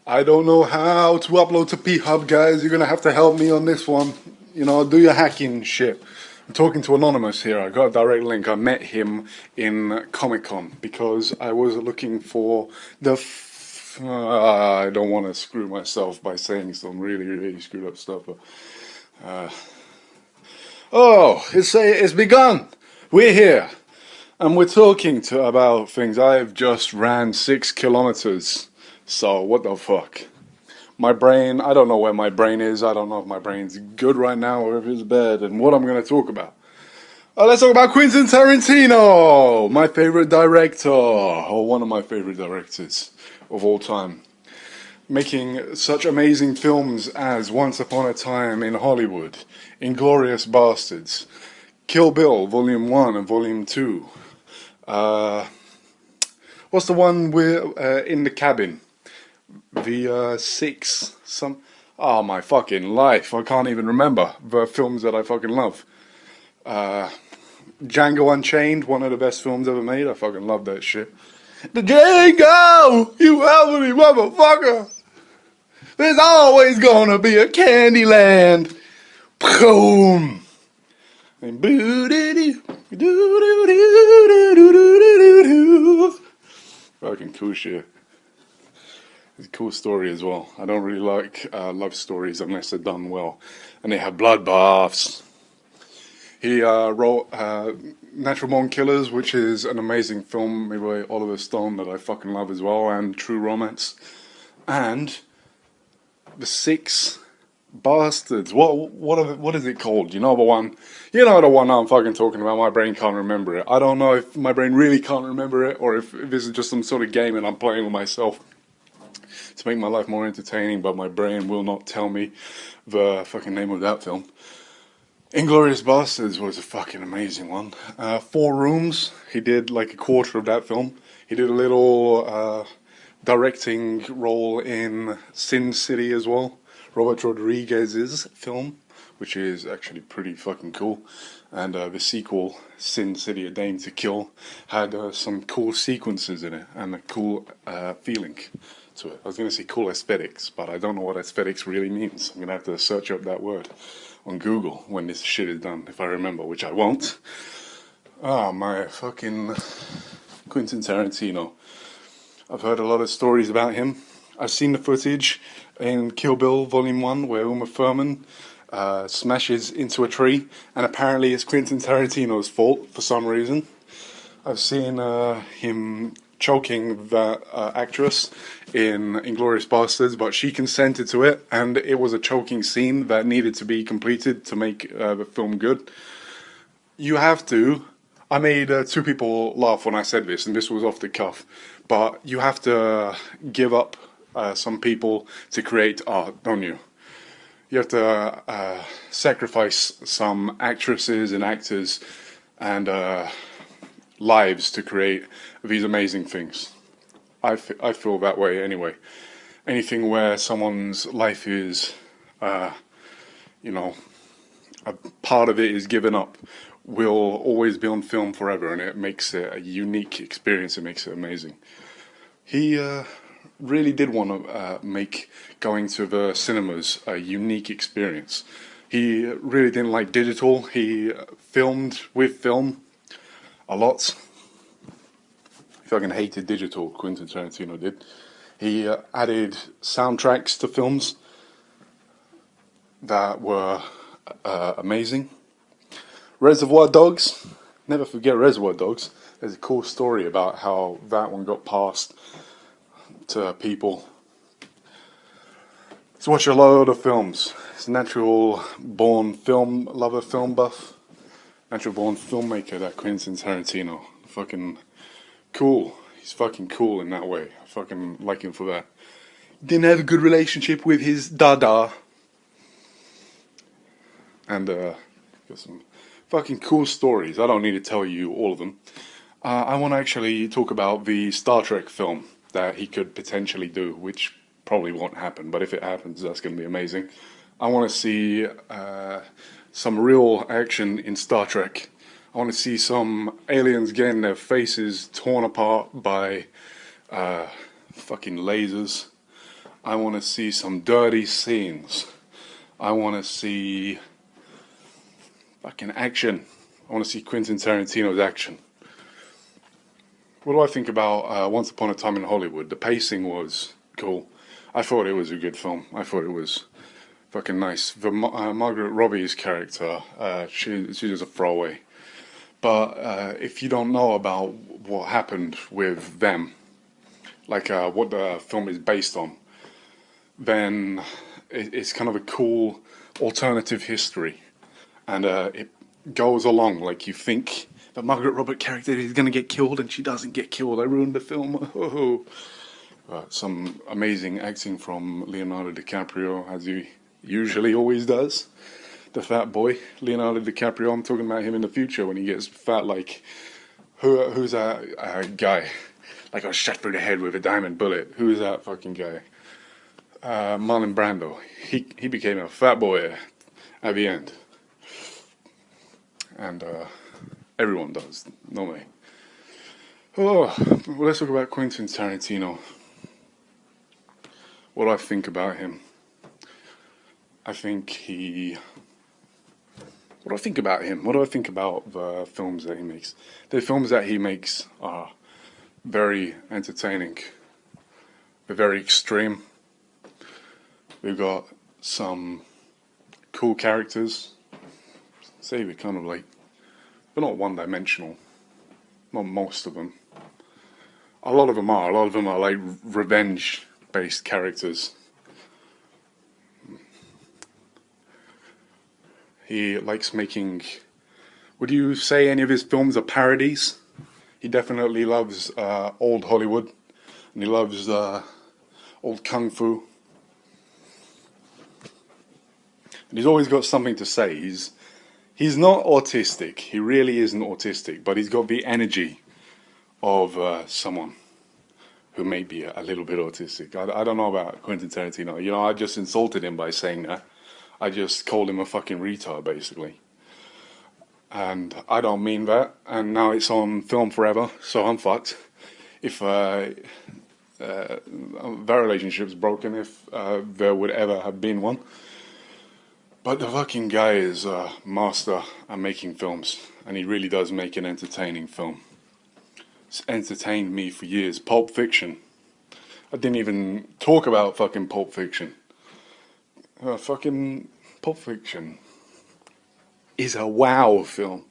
I don't know how to upload to P-Hub, guys. You're gonna have to help me on this one. You know, do your hacking shit. I'm talking to Anonymous here. I got a direct link. I met him in Comic-Con because I was looking for the... I don't want to screw myself by saying some really screwed up stuff, but... oh, it's begun! We're here! And we're talking about things. I've just ran 6 kilometers. So, what the fuck? My brain, I don't know where my brain is. I don't know if my brain's good right now or if it's bad. And what I'm going to talk about. Let's talk about Quentin Tarantino! My favorite director. Or one of my favorite directors of all time. Making such amazing films as Once Upon a Time in Hollywood, Inglourious Bastards, Kill Bill Volume 1 and Volume 2. What's the one with in the cabin? The 6 some... Oh my fucking life, I can't even remember the films that I fucking love. Django Unchained, one of the best films ever made. I fucking love that shit. The Django! You elderly motherfucker! There's always gonna be a Candyland! Boom! And fucking cool shit. It's a cool story as well. I don't really like love stories unless they're done well. And they have bloodbaths. He wrote Natural Born Killers, which is an amazing film made by Oliver Stone that I fucking love as well, and True Romance. And The 6 Bastards. What is it called? You know the one? You know the one I'm fucking talking about. My brain can't remember it. I don't know if my brain really can't remember it or if this is just some sort of game and I'm playing with myself to make my life more entertaining, but my brain will not tell me the fucking name of that film. Inglourious Bastards was a fucking amazing one. 4 Rooms, he did like a quarter of that film. He did a little directing role in Sin City as well, Robert Rodriguez's film, which is actually pretty fucking cool. And the sequel, Sin City, A Dame to Kill, had some cool sequences in it and a cool feeling to it. I was going to say cool aesthetics, but I don't know what aesthetics really means. I'm going to have to search up that word on Google when this shit is done, if I remember, which I won't. Ah, my fucking Quentin Tarantino. I've heard a lot of stories about him. I've seen the footage in Kill Bill Volume 1 where Uma Thurman smashes into a tree, and apparently it's Quentin Tarantino's fault for some reason. I've seen him choking that actress in Inglourious Bastards, but she consented to it, and it was a choking scene that needed to be completed to make the film good. You have to... I made 2 people laugh when I said this, and this was off the cuff, but you have to give up some people to create art, don't you? You have to sacrifice some actresses and actors and lives to create these amazing things. I feel that way anyway. Anything where someone's life is, you know, a part of it is given up will always be on film forever, and it makes it a unique experience. It makes it amazing. He really did want to make going to the cinemas a unique experience. He really didn't like digital. He filmed with film a lot. He fucking hated digital, Quentin Tarantino did. He added soundtracks to films that were amazing. Reservoir Dogs, never forget Reservoir Dogs. There's a cool story about how that one got passed to people. Let's watch a load of films. It's a natural born film lover, film buff, natural born filmmaker, that Quentin Tarantino. Fucking cool. He's fucking cool in that way. I fucking like him for that. Didn't have a good relationship with his dada. And got some fucking cool stories. I don't need to tell you all of them. I want to actually talk about the Star Trek film that he could potentially do, which probably won't happen, but if it happens, that's going to be amazing. I want to see some real action in Star Trek. I want to see some aliens getting their faces torn apart by fucking lasers. I want to see some dirty scenes. I want to see fucking action. I want to see Quentin Tarantino's action. What do I think about Once Upon a Time in Hollywood? The pacing was cool. I thought it was a good film. I thought it was fucking nice. The Margaret Robbie's character, she's just a throwaway. But if you don't know about what happened with them, like what the film is based on, then it's kind of a cool alternative history. And it goes along like you think the Margaret Robbie character is going to get killed and she doesn't get killed. I ruined the film. Oh. Some amazing acting from Leonardo DiCaprio, as he usually always does. The fat boy, Leonardo DiCaprio. I'm talking about him in the future when he gets fat. Like, who's that guy? Like, I was shot through the head with a diamond bullet. Who's that fucking guy? Marlon Brando. He became a fat boy at the end. And everyone does, don't they? Oh, well, let's talk about Quentin Tarantino. What do I think about him? What do I think about him? What do I think about the films that he makes? The films that he makes are very entertaining. They're very extreme. We've got some cool characters. Say they're kind of like, they're not one-dimensional. Not most of them. A lot of them are. A lot of them are like revenge-based characters. He likes making... Would you say any of his films are parodies? He definitely loves old Hollywood. And he loves old Kung Fu. And he's always got something to say. He's not autistic. He really isn't autistic. But he's got the energy of someone who may be a little bit autistic. I don't know about Quentin Tarantino. You know, I just insulted him by saying that. I just called him a fucking retard, basically. And I don't mean that. And now it's on film forever, so I'm fucked. If that relationship's broken, if there would ever have been one. But the fucking guy is a master at making films. And he really does make an entertaining film. It's entertained me for years. Pulp Fiction. I didn't even talk about fucking Pulp Fiction. Fucking Pulp Fiction is a wow film.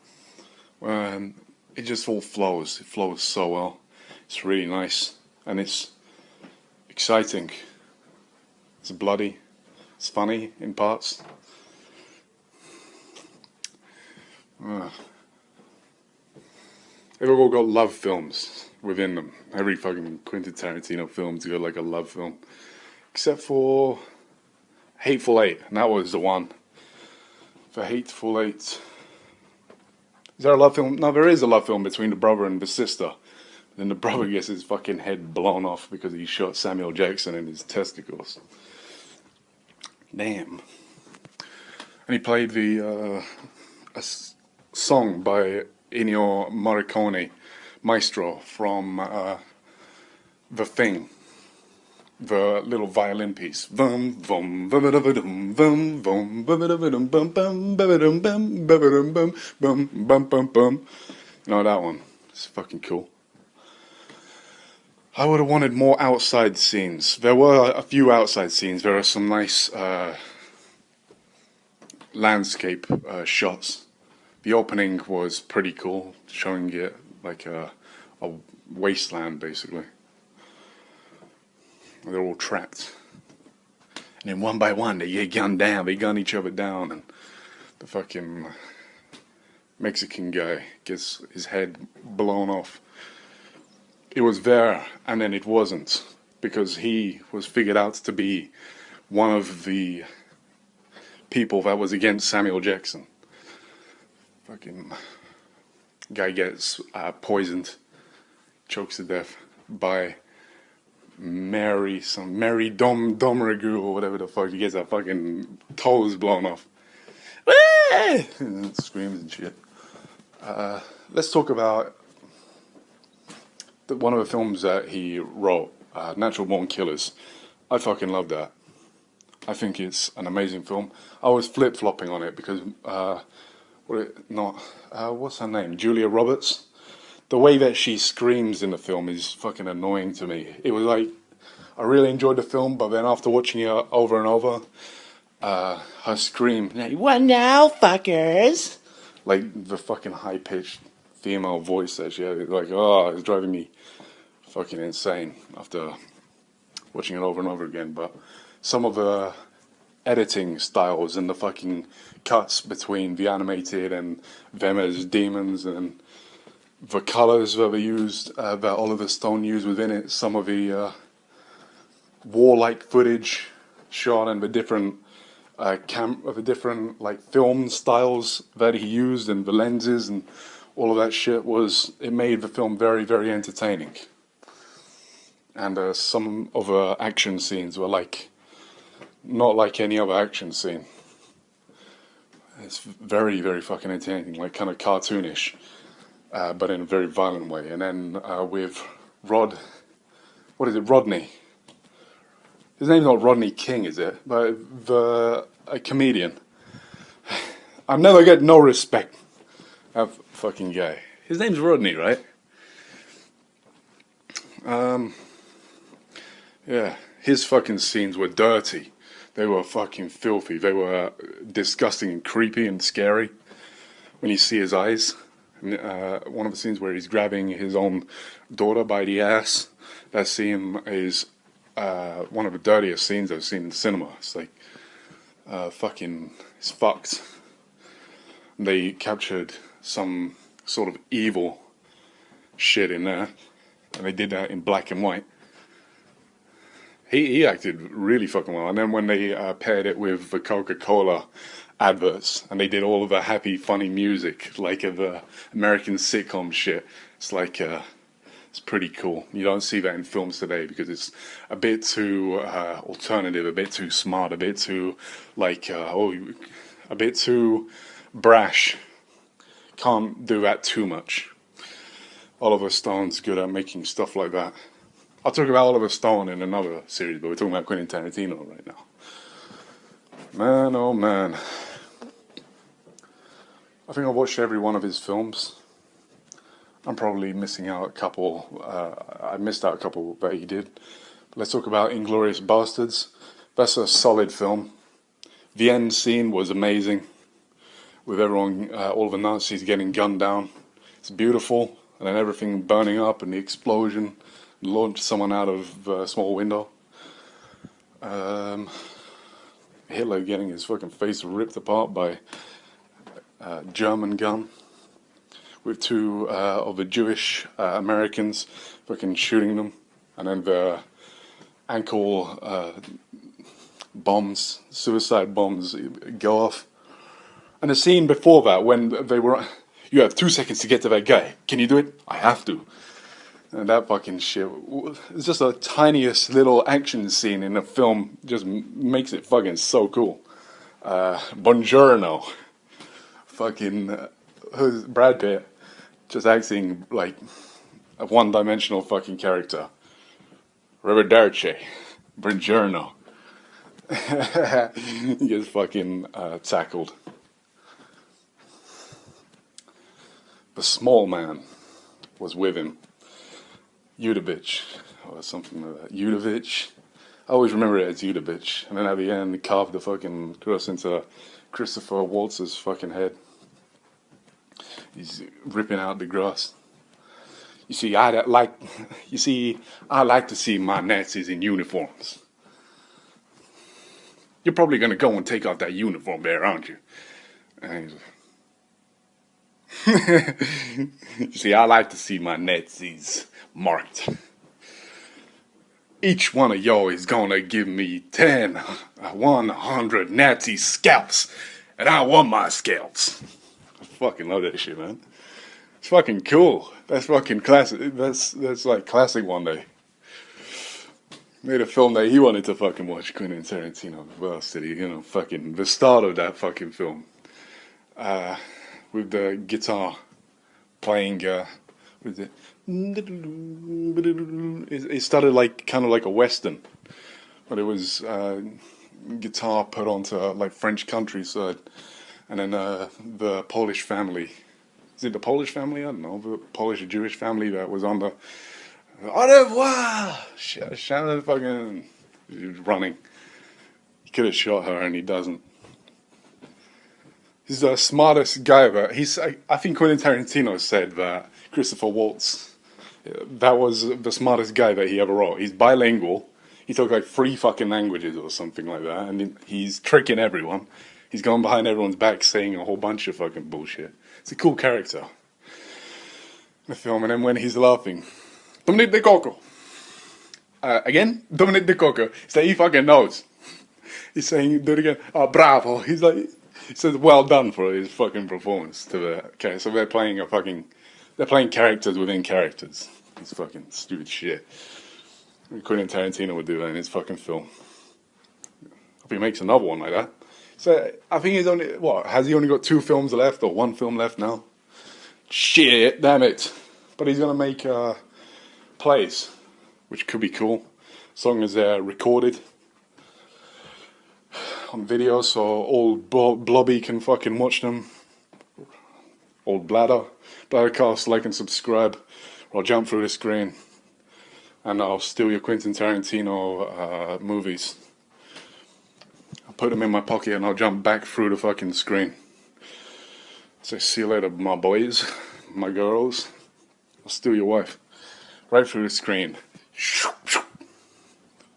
It just all flows. It flows so well. It's really nice. And it's exciting. It's bloody. It's funny in parts. They've all got love films within them. Every fucking Quentin Tarantino film's got like a love film. Except for Hateful Eight, and that was the one. For Hateful Eight. Is there a love film? No, there is a love film between the brother and the sister. Then the brother gets his fucking head blown off because he shot Samuel Jackson in his testicles. Damn. And he played a song by Ennio Morricone, Maestro, from The Thing. The little violin piece. Vum vum vum vum vum bum bum bum bum bum. You know that one? It's fucking cool. I would have wanted more outside scenes. There were a few outside scenes. There are some nice landscape shots. The opening was pretty cool, showing it like a wasteland, basically. They're all trapped. And then one by one, they get gunned down. They gun each other down. And the fucking Mexican guy gets his head blown off. It was there, and then it wasn't. Because he was figured out to be one of the people that was against Samuel Jackson. Fucking guy gets poisoned, chokes to death by Mary Domregu or whatever the fuck. He gets her fucking toes blown off. And screams and shit. Let's talk about one of the films that he wrote, Natural Born Killers. I fucking love that. I think it's an amazing film. I was flip-flopping on it because, what's her name? Julia Roberts? The way that she screams in the film is fucking annoying to me. It was like, I really enjoyed the film, but then after watching it over and over, her scream, like, "What now, fuckers?" Like the fucking high-pitched female voice that she had, like, oh, it's driving me fucking insane after watching it over and over again. But some of the editing styles and the fucking cuts between the animated and them as demons and the colors that they used, that Oliver Stone used within it, some of the war-like footage shot and the different the different like film styles that he used and the lenses and all of that shit it made the film very, very entertaining. And some of the action scenes were like not like any other action scene. It's very, very fucking entertaining, like kind of cartoonish, but in a very violent way. And then with Rodney? His name's not Rodney King, is it? But a comedian. I never get no respect. That fucking guy. His name's Rodney, right? Yeah. His fucking scenes were dirty. They were fucking filthy. They were disgusting and creepy and scary when you see his eyes. One of the scenes where he's grabbing his own daughter by the ass, that scene is one of the dirtiest scenes I've seen in cinema. It's like, it's fucked. They captured some sort of evil shit in there, and they did that in black and white. He acted really fucking well. And then when they paired it with the Coca-Cola adverts, and they did all of the happy, funny music, like the American sitcom shit, it's like, it's pretty cool. You don't see that in films today because it's a bit too alternative, a bit too smart, a bit too, like, a bit too brash. Can't do that too much. Oliver Stone's good at making stuff like that. I'll talk about Oliver Stone in another series, but we're talking about Quentin Tarantino right now. Man, oh man. I think I watched every one of his films. I'm probably missing out a couple. I missed out a couple that he did. But let's talk about Inglourious Basterds. That's a solid film. The end scene was amazing, with everyone, all the Nazis getting gunned down. It's beautiful, and then everything burning up and the explosion. Launched someone out of a small window. Hitler getting his fucking face ripped apart by a German gun, with two of the Jewish Americans fucking shooting them, and then the ankle bombs, suicide bombs go off. And the scene before that, when they were, you have 2 seconds to get to that guy. Can you do it? I have to. And that fucking shit, it's just the tiniest little action scene in a film, just makes it fucking so cool. Buongiorno. Fucking, Brad Pitt, just acting like a one-dimensional fucking character. Arrivederci. Buongiorno. He gets fucking tackled. The small man was with him. Udovich, or something like that. Udovich. I always remember it as Udovich. And then at the end, he carved the fucking cross into Christopher Waltz's fucking head. He's ripping out the grass. You see, I like to see my Nazis in uniforms. You're probably gonna go and take off that uniform there, aren't you? And he's like, you see, I like to see my Nazis marked. Each one of y'all is gonna give me 100 Nazi scalps, and I want my scalps. I fucking love that shit, man. It's fucking cool. That's fucking classic. That's like classic one day. Made a film that he wanted to fucking watch, Quentin Tarantino. Well, city, fucking the start of that fucking film. With the guitar playing, what is it? It started like kind of like a western, but it was guitar put onto like French countryside, and then the Polish family. Is it the Polish family? I don't know. The Polish Jewish family that was on the au revoir. Shouting fucking. He was running. He could have shot her, and he doesn't. He's the smartest guy ever. I think Quentin Tarantino said that Christopher Waltz, that was the smartest guy that he ever wrote. He's bilingual. He talks like 3 fucking languages or something like that, and he's tricking everyone. He's going behind everyone's back saying a whole bunch of fucking bullshit. It's a cool character in the film, and then when he's laughing, Dominic de Coco. Again, Dominic de Coco. It's like he fucking knows. He's saying, do it again. Oh, bravo. He's like, he says, well done for his fucking performance to the. Okay, so they're playing characters within characters. It's fucking stupid shit. Quentin Tarantino would do that in his fucking film. Hope he makes another one like that. So I think he's only has he only got 2 films left or 1 film left now? Shit, damn it! But he's gonna make plays, which could be cool, as long as they're recorded on video, so old Blobby can fucking watch them. Old Bladdercast, like and subscribe, or I'll jump through the screen, and I'll steal your Quentin Tarantino movies. I'll put them in my pocket and I'll jump back through the fucking screen. Say, see you later, my boys, my girls. I'll steal your wife. Right through the screen.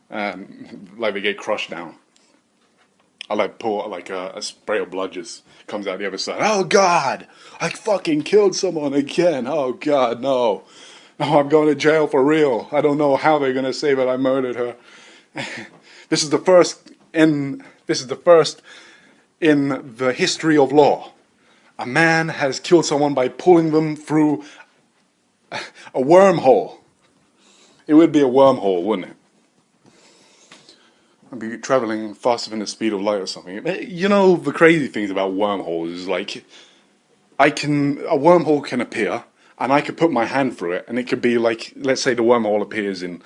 And like they get crushed down. I like pour like a spray of blood just comes out the other side. Oh God! I fucking killed someone again. Oh God, no. No, I'm going to jail for real. I don't know how they're gonna say that I murdered her. This is the first in the history of law. A man has killed someone by pulling them through a wormhole. It would be a wormhole, wouldn't it? I'd be traveling faster than the speed of light or something. You know, the crazy things about wormholes is like, a wormhole can appear, and I could put my hand through it, and it could be like, let's say the wormhole appears in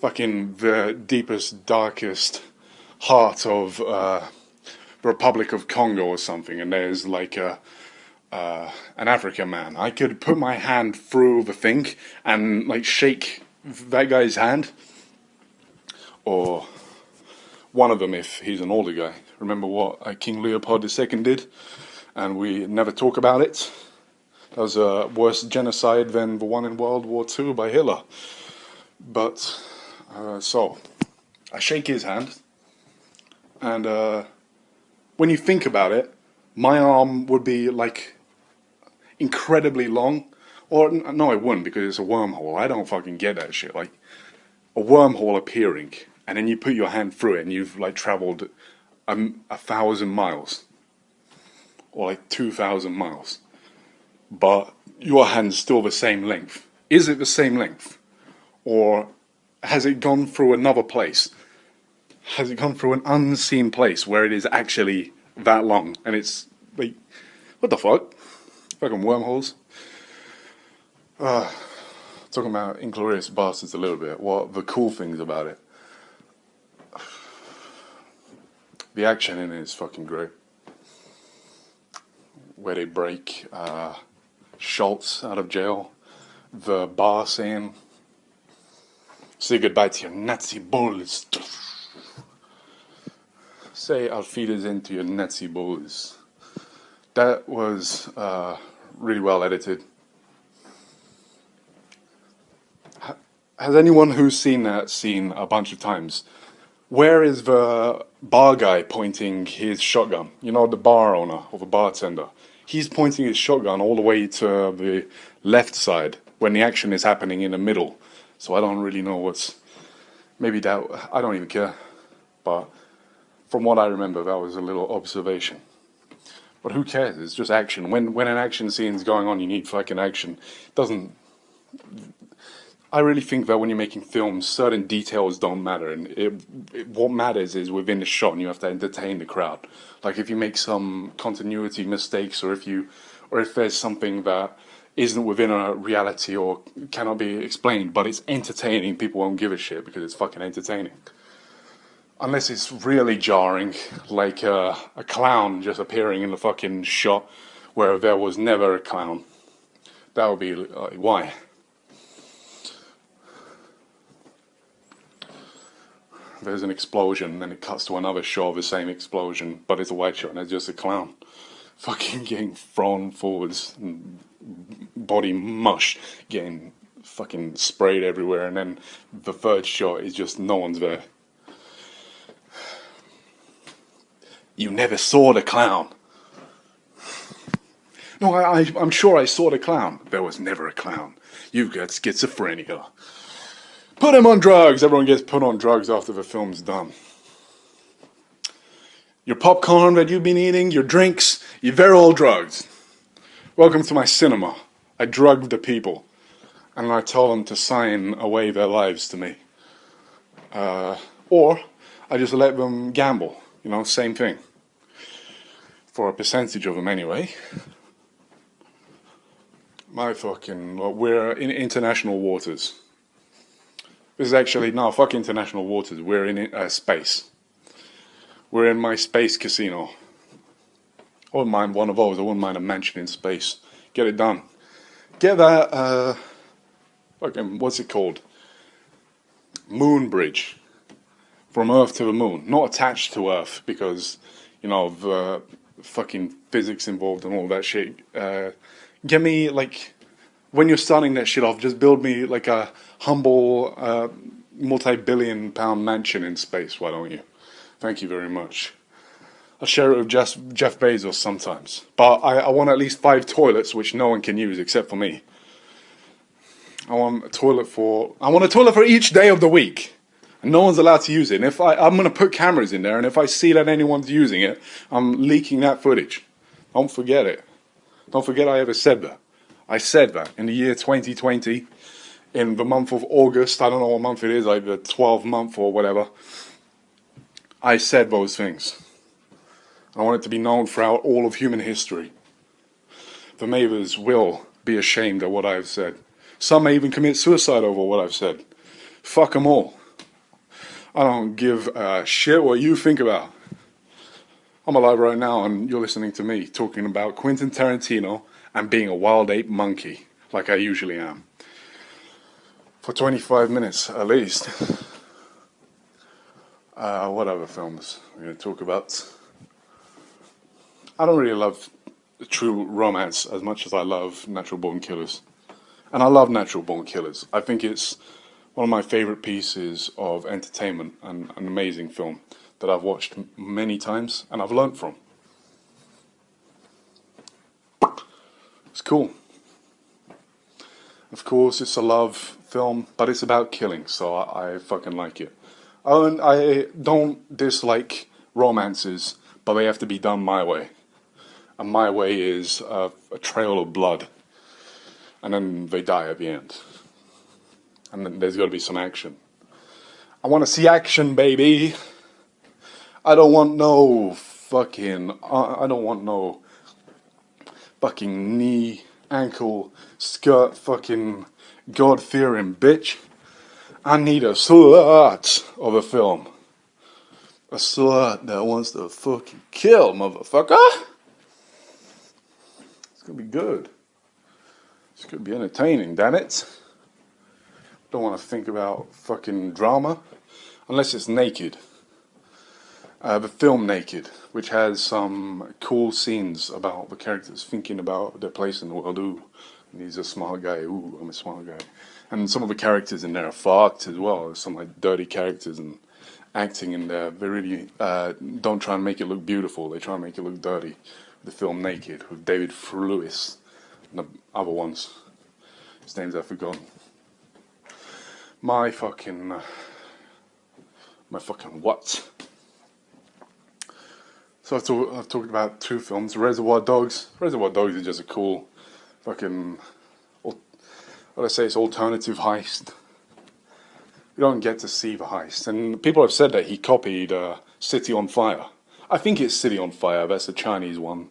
fucking the deepest, darkest heart of the Republic of Congo or something, and there's like an African man. I could put my hand through the thing and like shake that guy's hand, or one of them if he's an older guy. Remember what King Leopold II did, and we never talk about it. That was a worse genocide than the one in World War II by Hitler. But so I shake his hand, and when you think about it, my arm would be like incredibly long. Or no, it wouldn't, because it's a wormhole. I don't fucking get that shit. Like a wormhole appearing, and then you put your hand through it, and you've like traveled 1,000 miles, or like 2,000 miles, but your hand's still the same length. Is it the same length, or has it gone through another place? Has it gone through an unseen place where it is actually that long, and it's like, what the fuck? Fucking wormholes. Talking about Inglourious Basterds a little bit. What the cool things about it? The action in it is fucking great. Where they break Schultz out of jail. The bar scene. Say goodbye to your Nazi bulls. Say auf Wiedersehen to your Nazi bulls. That was really well edited. Has anyone who's seen that scene a bunch of times, where is the bar guy pointing his shotgun? You know, the bar owner or the bartender. He's pointing his shotgun all the way to the left side when the action is happening in the middle. So I don't really know what's... Maybe that... I don't even care. But from what I remember, that was a little observation. But who cares? It's just action. When an action scene's going on, you need fucking action. It doesn't... I really think that when you're making films, certain details don't matter, and what matters is within the shot, and you have to entertain the crowd. Like if you make some continuity mistakes, or if there's something that isn't within a reality or cannot be explained, but it's entertaining, people won't give a shit because it's fucking entertaining. Unless it's really jarring, like a clown just appearing in the fucking shot where there was never a clown. That would be like, why? There's an explosion, then it cuts to another shot of the same explosion, but it's a wide shot and it's just a clown fucking getting thrown forwards, and body mush getting fucking sprayed everywhere, and then the third shot is just no one's there. You never saw the clown. No, I'm sure I saw the clown. There was never a clown. You've got schizophrenia. Put him on drugs. Everyone gets put on drugs after the film's done. Your popcorn that you've been eating, your drinks, they're all drugs. Welcome to my cinema. I drug the people, and I tell them to sign away their lives to me. Or I just let them gamble. You know, same thing. For a percentage of them anyway. We're in international waters. This is actually, no, fuck international waters. We're in space. We're in my space casino. I wouldn't mind one of those. I wouldn't mind a mansion in space. Get it done. Get that, what's it called? Moon bridge. From Earth to the moon. Not attached to Earth, because, you know, the fucking physics involved and all that shit. Get me, like, when you're starting that shit off, just build me, like, a humble, multi-billion-pound mansion in space, why don't you? Thank you very much. I'll share it with Jeff Bezos sometimes. But I want at least 5 toilets, which no one can use except for me. I want a toilet for each day of the week. And no one's allowed to use it. And I'm going to put cameras in there, and if I see that anyone's using it, I'm leaking that footage. Don't forget it. Don't forget I ever said that. I said that in the year 2020, in the month of August, I don't know what month it is, like the 12th month or whatever. I said those things. I want it to be known throughout all of human history. The neighbors will be ashamed of what I've said. Some may even commit suicide over what I've said. Fuck them all. I don't give a shit what you think about. I'm alive right now and you're listening to me talking about Quentin Tarantino and being a wild ape monkey, like I usually am. For 25 minutes at least. What other films we're going to talk about? I don't really love true romance as much as I love Natural Born Killers. And I love Natural Born Killers. I think it's one of my favorite pieces of entertainment and an amazing film that I've watched many times and I've learnt from. It's cool. Of course, it's a love film, but it's about killing, so I fucking like it. I don't dislike romances, but they have to be done my way. And my way is a trail of blood. And then they die at the end. And then there's got to be some action. I want to see action, baby. I don't want no fucking knee, ankle, skirt, fucking God-fearing bitch. I need a slut of a film. A slut that wants to fucking kill, motherfucker. It's gonna be good. It's gonna be entertaining, damn it. Don't want to think about fucking drama unless it's naked. The film Naked, which has some cool scenes about the characters thinking about their place in the world. Ooh, and he's a smart guy. Ooh, I'm a smart guy. And some of the characters in there are fucked as well. There's some like dirty characters and acting in there. They really don't try and make it look beautiful. They try and make it look dirty. The film Naked with David Lewis and the other ones. His names I've forgotten. My fucking what? So I've talked about 2 films. Reservoir Dogs. Reservoir Dogs is just a cool fucking, it's alternative heist. You don't get to see the heist. And people have said that he copied City on Fire. I think it's City on Fire. That's the Chinese one.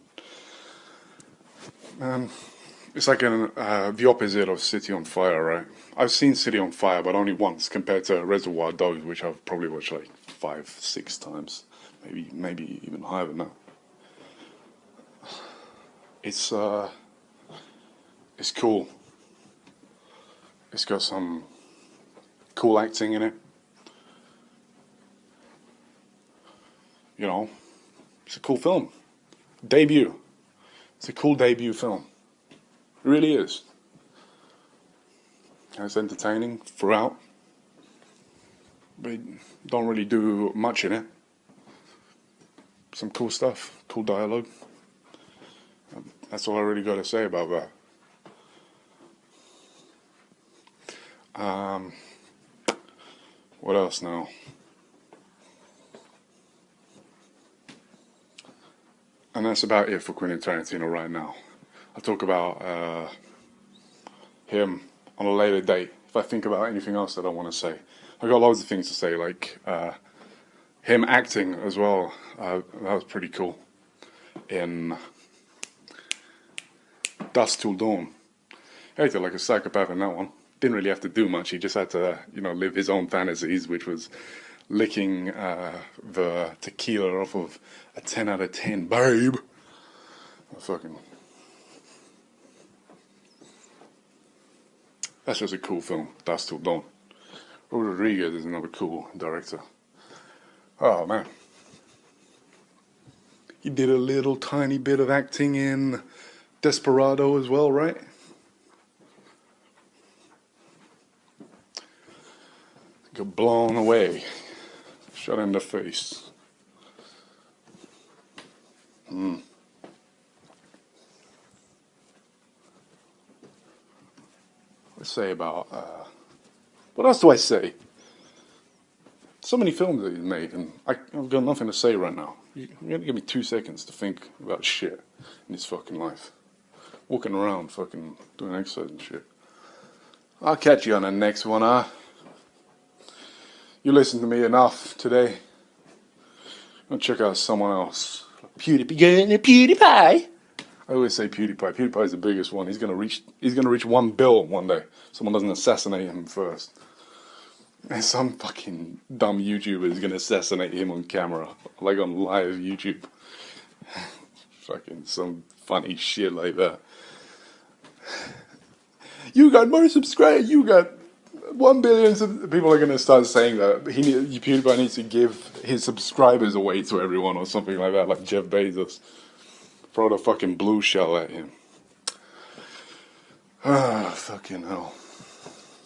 It's like the opposite of City on Fire, right? I've seen City on Fire, but only once, compared to Reservoir Dogs, which I've probably watched like 5, 6 times, maybe even higher than that. It's cool. It's got some cool acting in it. You know, it's a cool film. Debut. It's a cool debut film. It really is. And it's entertaining throughout. But don't really do much in it. Some cool stuff, cool dialogue. That's all I really got to say about that. What else now? And that's about it for Quentin Tarantino right now. I'll talk about him on a later date. If I think about anything else that I want to say. I've got loads of things to say, like him acting as well. That was pretty cool. In Dusk Till Dawn. He acted like a psychopath in that one. Didn't really have to do much. He just had to, live his own fantasies, which was licking the tequila off of a 10 out of 10 babe. That's just a cool film, Dusk Till Dawn. Robert Rodriguez is another cool director. Oh man. He did a little tiny bit of acting in Desperado as well, right? Got blown away. Shot in the face. Let's say about... what else do I say? So many films that he's made, and I've got nothing to say right now. You're going to give me 2 seconds to think about shit in his fucking life. Walking around fucking doing exercise and shit. I'll catch you on the next one, huh? You listened to me enough today. I'll check out someone else. PewDiePie. I always say PewDiePie. PewDiePie's the biggest one. He's gonna reach 1 bill one day. Someone doesn't assassinate him first. And some fucking dumb YouTuber is gonna assassinate him on camera, like on live YouTube. Fucking some funny shit like that. You got more subscribers. You got 1 billion. People are gonna start saying that PewDiePie needs to give his subscribers away to everyone or something like that, like Jeff Bezos. Throw the fucking blue shell at him. Ah, fucking hell.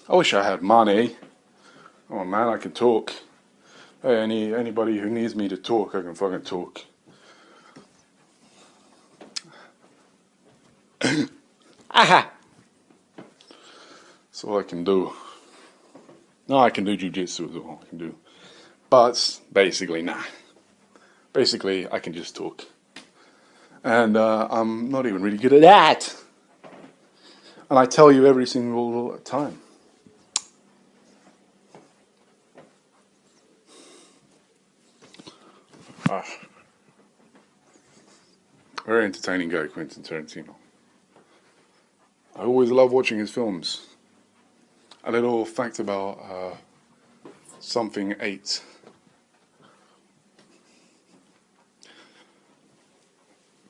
I wish I had money. Oh man, I can talk. Hey, anybody who needs me to talk, I can fucking talk. Aha! That's all I can do. No, I can do jujitsu as well. I can do. But basically, nah. Basically, I can just talk. And I'm not even really good at that. And I tell you every single time. Very entertaining guy, Quentin Tarantino. I always love watching his films. A little fact about Something 8.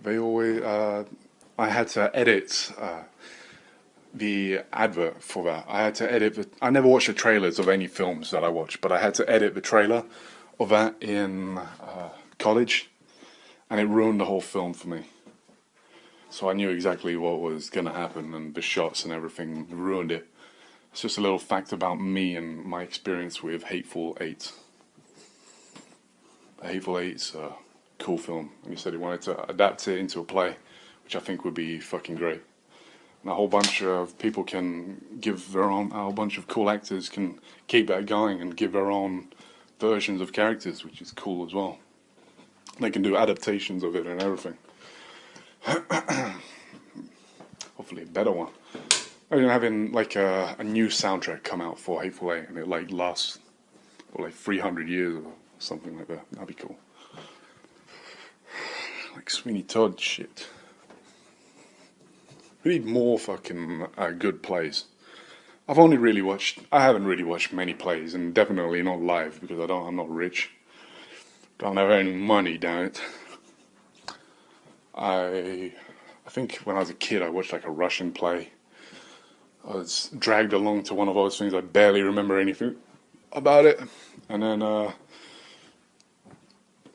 They always, I had to edit the advert for that. I had to edit, I never watched the trailers of any films that I watch, but I had to edit the trailer of that in college, and it ruined the whole film for me. So I knew exactly what was going to happen, and the shots and everything ruined it. It's just a little fact about me and my experience with Hateful Eight. Hateful Eight's a cool film, and he said he wanted to adapt it into a play, which I think would be fucking great. And a whole bunch of people can give their own, a whole bunch of cool actors can keep that going and give their own versions of characters, which is cool as well. They can do adaptations of it and everything. Hopefully a better one. Imagine having like a new soundtrack come out for Hateful Eight and it like lasts for like 300 years or something like that. That'd be cool. Like Sweeney Todd shit. We need more fucking good plays. I haven't really watched many plays, and definitely not live because I'm not rich. Don't have any money, damn it. I think when I was a kid, I watched like a Russian play. I was dragged along to one of those things. I barely remember anything about it. And then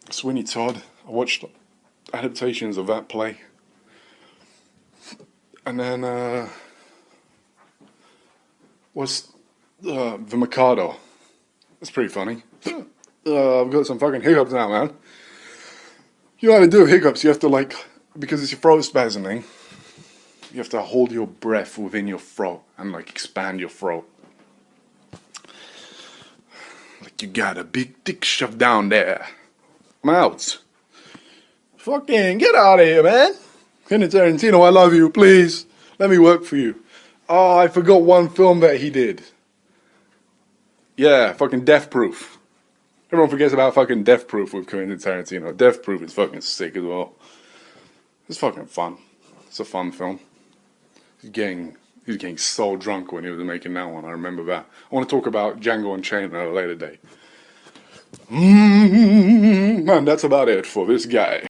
Sweeney Todd. I watched adaptations of that play. And then what's The Mikado. That's pretty funny. I've got some fucking hiccups now, man. You know how to do hiccups. You have to like, because it's your throat spasming, you have to hold your breath within your throat and like expand your throat. Like you got a big dick shoved down there. I'm out. Fucking get out of here, man. Quentin Tarantino, I love you. Please, let me work for you. Oh, I forgot one film that he did. Yeah, fucking Death Proof. Everyone forgets about fucking Death Proof with Quentin Tarantino. Death Proof is fucking sick as well. It's fucking fun. It's a fun film. He was getting so drunk when he was making that one. I remember that. I want to talk about Django Unchained at a later date. And that's about it for this guy.